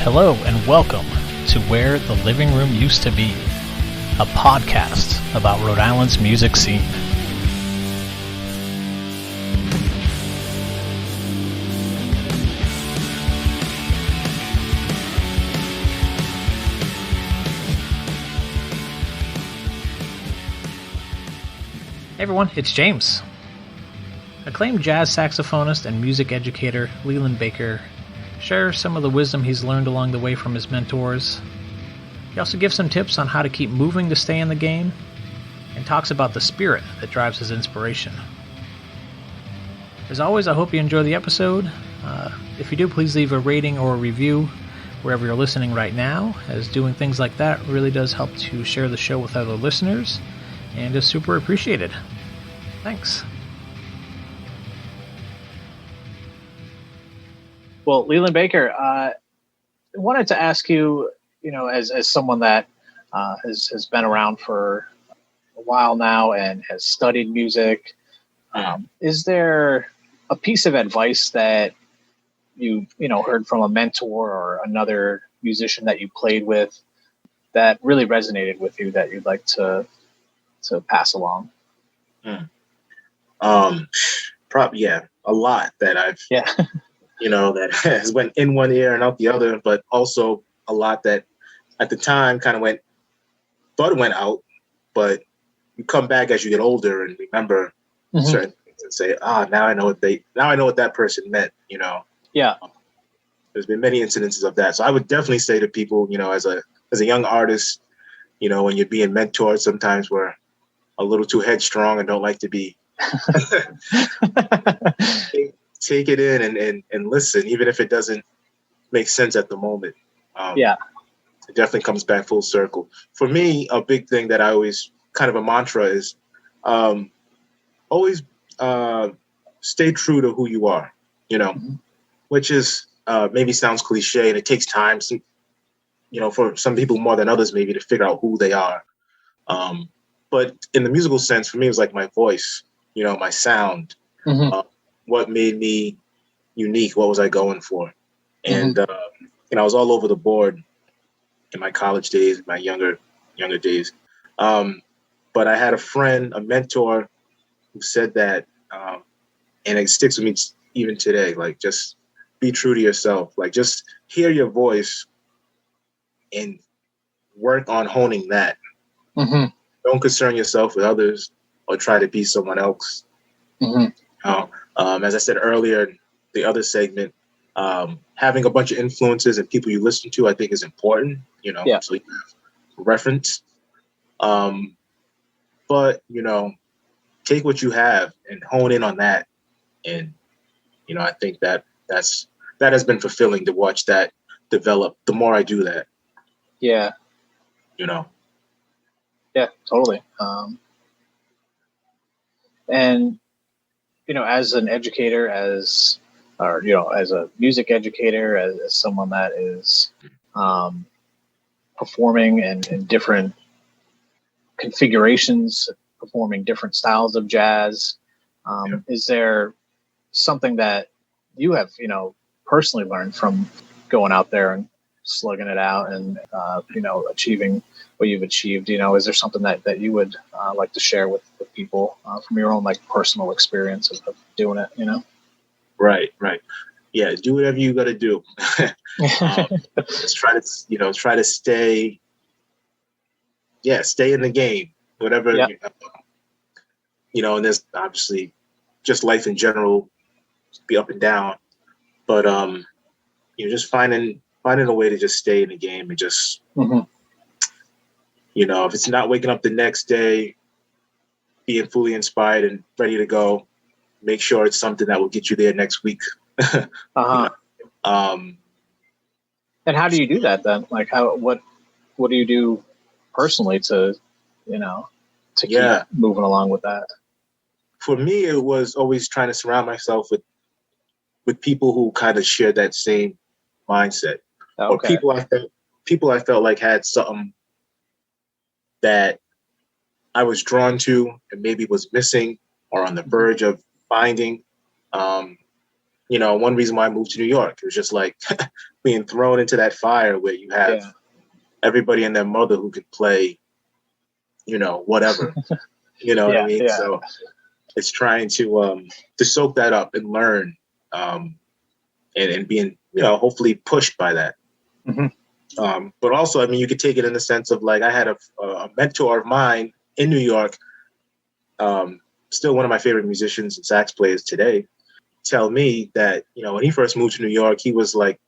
Hello and welcome to Where the Living Room Used to Be, a podcast about Rhode Island's music scene. Hey everyone, it's James. Acclaimed jazz saxophonist and music educator Leland Baker shares some of the wisdom he's learned along the way from his mentors. He also gives some tips on how to keep moving to stay in the game, and talks about the spirit that drives his inspiration. As always, I hope you enjoy the episode. If you do, please leave a rating or a review wherever you're listening right now, as doing things like that really does help to share the show with other listeners, and is super appreciated. Thanks. Well, Leland Baker, I wanted to ask you, as someone that has been around for a while now and has studied music, is there a piece of advice that you heard from a mentor or another musician that you played with that really resonated with you that you'd like to pass along? Yeah, a lot that I've that has went in one ear and out the other, but also a lot that at the time thought it went out, but you come back as you get older and remember certain things and say, now I know what that person meant, Yeah. There's been many incidences of that. So I would definitely say to people, as a young artist, when you're being mentored, sometimes we're a little too headstrong and don't like to be take it in and listen, even if it doesn't make sense at the moment. It definitely comes back full circle. For me, a big thing that I always kind of a mantra is always stay true to who you are, which is maybe sounds cliche and it takes time, for some people more than others, maybe to figure out who they are. But in the musical sense, for me, it was like my voice, my sound, what made me unique, what was I going for? And, I was all over the board in my college days, my younger days. But I had a mentor who said that, and it sticks with me even today, like just be true to yourself, like just hear your voice and work on honing that. Don't concern yourself with others or try to be someone else. As I said earlier, the other segment, having a bunch of influences and people you listen to, I think is important, so you have reference. But, take what you have and hone in on that. And, I think that has been fulfilling to watch that develop the more I do that. Yeah. Yeah, totally. And, as an educator, as a music educator, as someone that is performing in different configurations, performing different styles of jazz, is there something that you have, personally learned from going out there and slugging it out and, achieving what you've achieved? Is there something that you would like to share with people from your own personal experience of doing it? Right. Yeah, do whatever you got to do. Just try to stay in the game, whatever. Yep. And there's obviously just life in general, be up and down, but just finding a way to just stay in the game and just if it's not waking up the next day being fully inspired and ready to go, make sure it's something that will get you there next week. And how do you do that then? What do you do personally to keep moving along with that? For me, it was always trying to surround myself with people who kind of share that same mindset, or people I felt like had something that I was drawn to and maybe was missing or on the verge of finding. one reason why I moved to New York. It was just like being thrown into that fire where you have everybody and their mother who could play, whatever. What I mean? Yeah. So it's trying to soak that up and learn, and being, hopefully pushed by that. Mm-hmm. But also, I mean, you could take it in the sense of like, I had a mentor of mine in New York, still one of my favorite musicians and sax players today, tell me that, when he first moved to New York, he was like,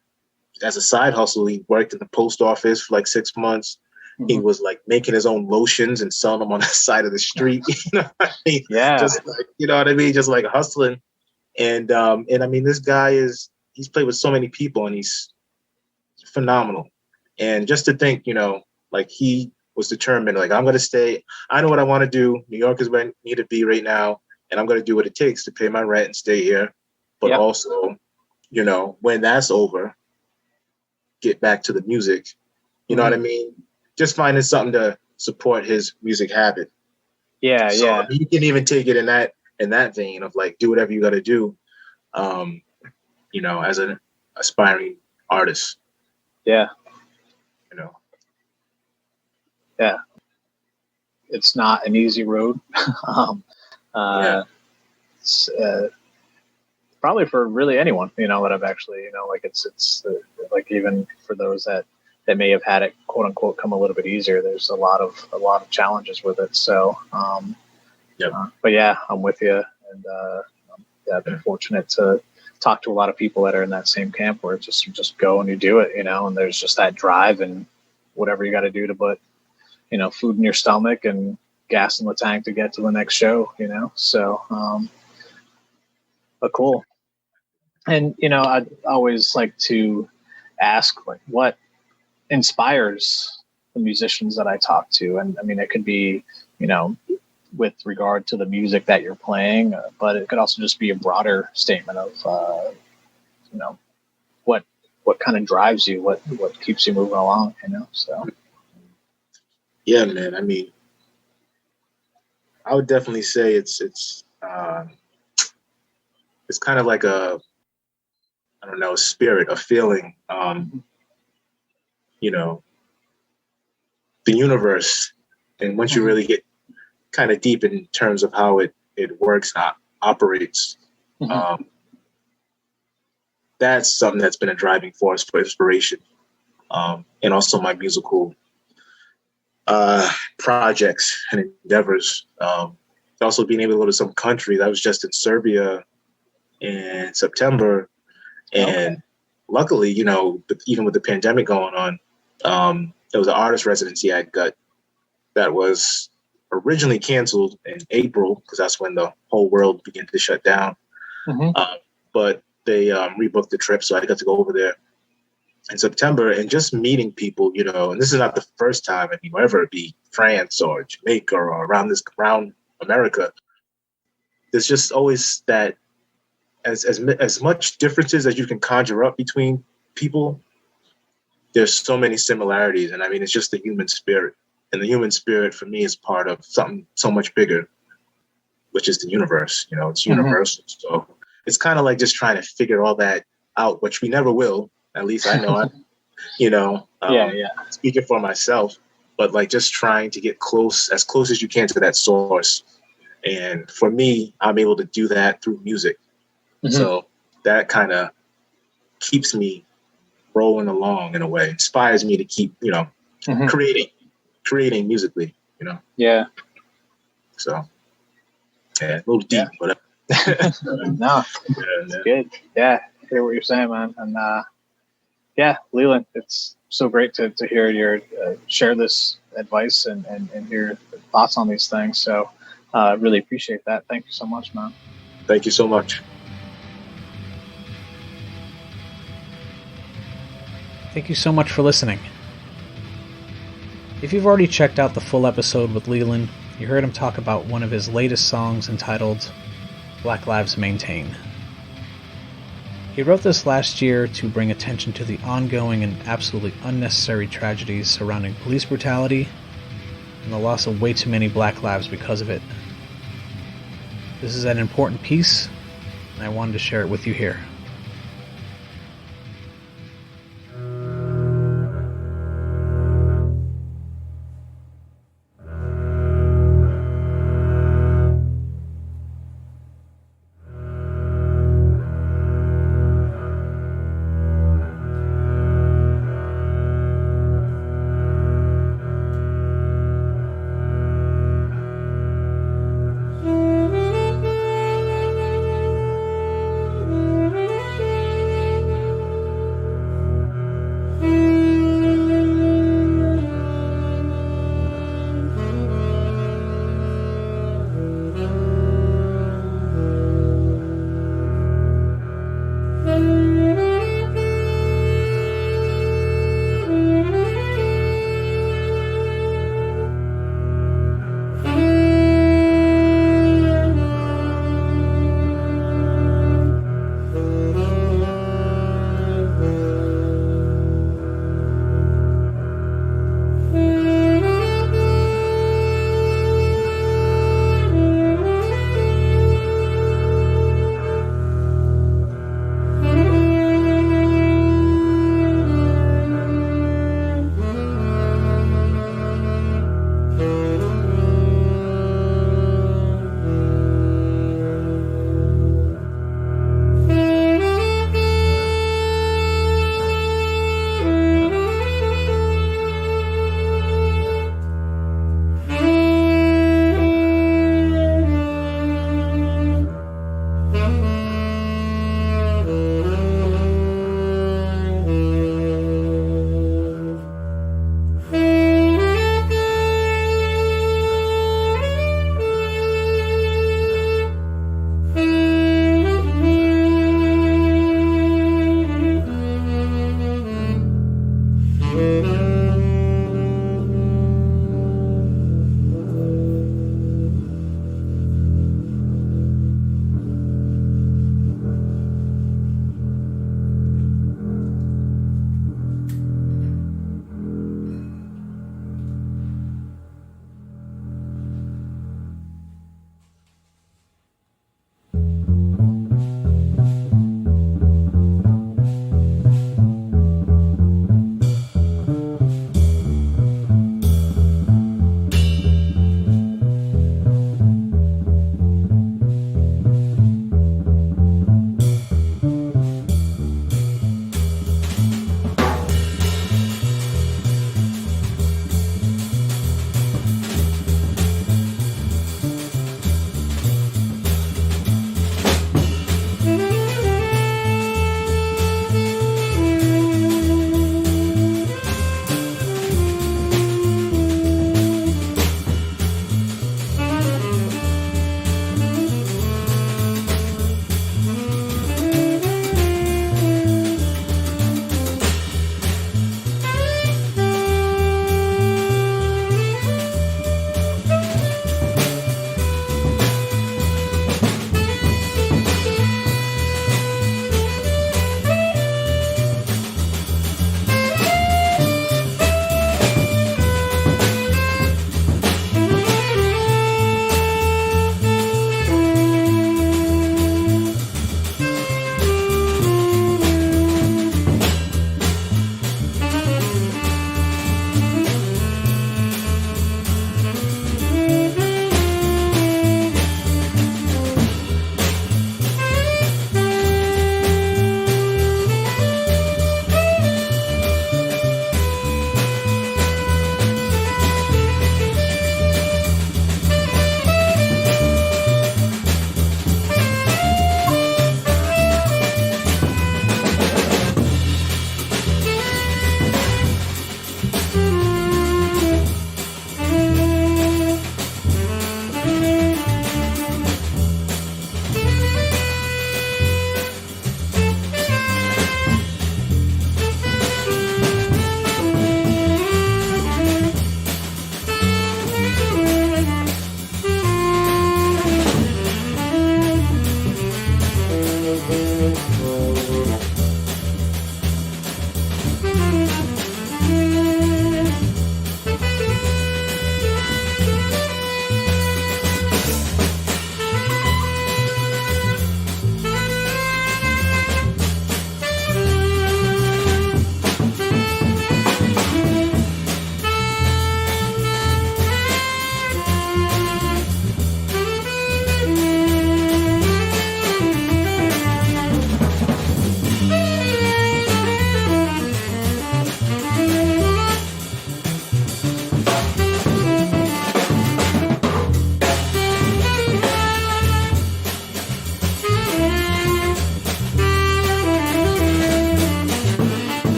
as a side hustle, he worked in the post office for like 6 months. Mm-hmm. He was like making his own lotions and selling them on the side of the street. Yeah. Just like, just like hustling. And I mean, this guy he's played with so many people and he's phenomenal. And just to think, like he was determined, like, I'm going to stay. I know what I want to do. New York is where I need to be right now. And I'm going to do what it takes to pay my rent and stay here. But also, when that's over, get back to the music. You know what I mean? Just finding something to support his music habit. Yeah, so, I mean, you can even take it in that vein of like, do whatever you got to do, as an aspiring artist. Yeah. Yeah. It's not an easy road. It's probably for really anyone, that I've actually, like it's like even for those that may have had it, quote unquote, come a little bit easier. There's a lot of challenges with it. So, but yeah, I'm with you. And I've been fortunate to talk to a lot of people that are in that same camp where it's just go and you do it, and there's just that drive and whatever you got to do to put, food in your stomach and gas in the tank to get to the next show, so, but cool. And, I'd always like to ask, like, what inspires the musicians that I talk to? And I mean, it could be, with regard to the music that you're playing, but it could also just be a broader statement of, what kind of drives you, what keeps you moving along, so. Yeah, man. I mean, I would definitely say it's kind of like a spirit, a feeling, the universe. And once you really get kind of deep in terms of how it works, operates, that's something that's been a driving force for inspiration. And also my musical projects and endeavors. Also being able to go to some countries. I was just in Serbia in September, and luckily, even with the pandemic going on, there was an artist residency I got that was originally canceled in April because that's when the whole world began to shut down. But they rebooked the trip, so I got to go over there in September and just meeting people, and this is not the first time, whether it be France or Jamaica or around America, there's just always that as much differences as you can conjure up between people, there's so many similarities. And I mean, it's just the human spirit. And the human spirit for me is part of something so much bigger, which is the universe. It's universal. So it's kind of like just trying to figure all that out, which we never will. At least I know speaking for myself, but like just trying to get as close as you can to that source. And for me, I'm able to do that through music. So that kind of keeps me rolling along in a way, inspires me to keep, creating musically, Yeah. So, yeah, a little deep, but no, it's good. Yeah, I hear what you're saying, man. And Leland, it's so great to hear your share this advice and your thoughts on these things. So, really appreciate that. Thank you so much, man. Thank you so much. Thank you so much for listening. If you've already checked out the full episode with Leland, you heard him talk about one of his latest songs entitled Black Lives Maintain. He wrote this last year to bring attention to the ongoing and absolutely unnecessary tragedies surrounding police brutality and the loss of way too many black lives because of it. This is an important piece, and I wanted to share it with you here.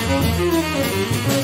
Thank you.